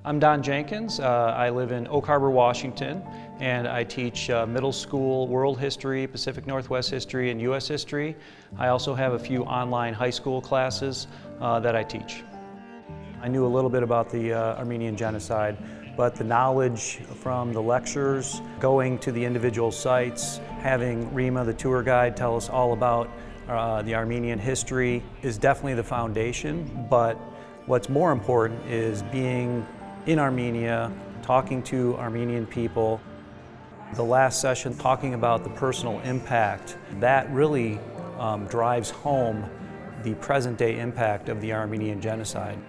I'm Don Jenkins. I live in Oak Harbor, Washington, and I teach middle school world history, Pacific Northwest history, and U.S. history. I also have a few online high school classes that I teach. I knew a little bit about the Armenian Genocide, but the knowledge from the lectures, going to the individual sites, having Rima, the tour guide, tell us all about the Armenian history is definitely the foundation, but what's more important is being in Armenia, talking to Armenian people. The last session talking about the personal impact, that really drives home the present day impact of the Armenian Genocide.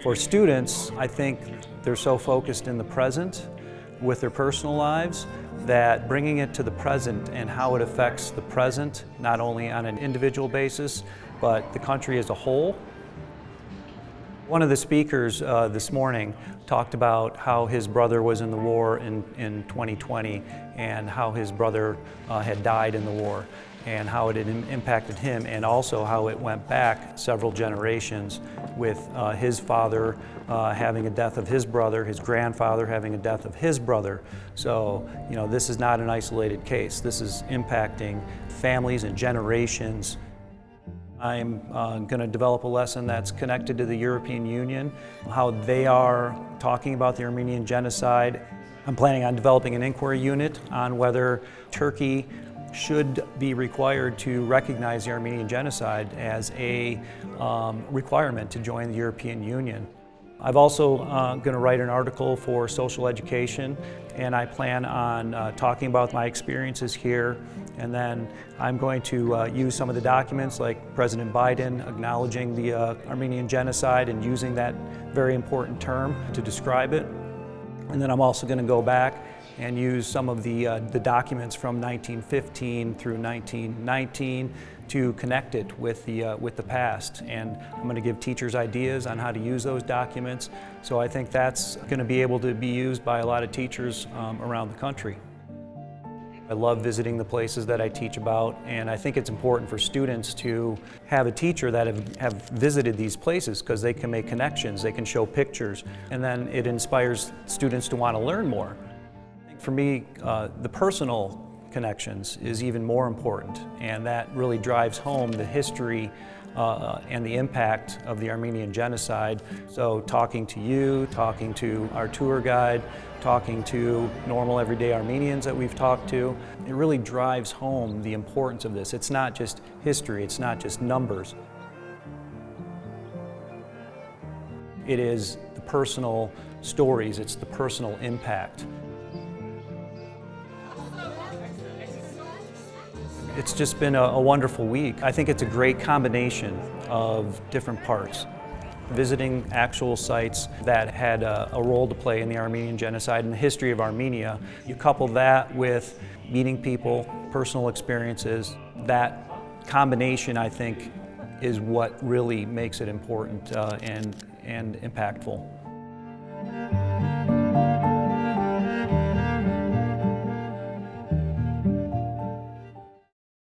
For students, I think they're so focused in the present with their personal lives that bringing it to the present and how it affects the present, not only on an individual basis, but the country as a whole. One of the speakers this morning talked about how his brother was in the war in 2020 and how his brother had died in the war and how it had impacted him, and also how it went back several generations with his father having a death of his brother, his grandfather having a death of his brother. So, you know, this is not an isolated case. This is impacting families and generations. I'm going to develop a lesson that's connected to the European Union, how they are talking about the Armenian Genocide. I'm planning on developing an inquiry unit on whether Turkey should be required to recognize the Armenian Genocide as a requirement to join the European Union. I've also going to write an article for social education, and I plan on talking about my experiences here, and then I'm going to use some of the documents like President Biden acknowledging the Armenian Genocide and using that very important term to describe it. And then I'm also going to go back and use some of the documents from 1915 through 1919 to connect it with the past. And I'm going to give teachers ideas on how to use those documents. So I think that's going to be able to be used by a lot of teachers around the country. I love visiting the places that I teach about, and I think it's important for students to have a teacher that have visited these places because they can make connections, they can show pictures, and then it inspires students to want to learn more. For me, the personal connections is even more important, and that really drives home the history and the impact of the Armenian Genocide. So talking to you, talking to our tour guide, talking to normal everyday Armenians that we've talked to, it really drives home the importance of this. It's not just history, it's not just numbers. It is the personal stories, it's the personal impact. It's just been a wonderful week. I think it's a great combination of different parts. Visiting actual sites that had a role to play in the Armenian Genocide and the history of Armenia. You couple that with meeting people, personal experiences. That combination, I think, is what really makes it important and impactful.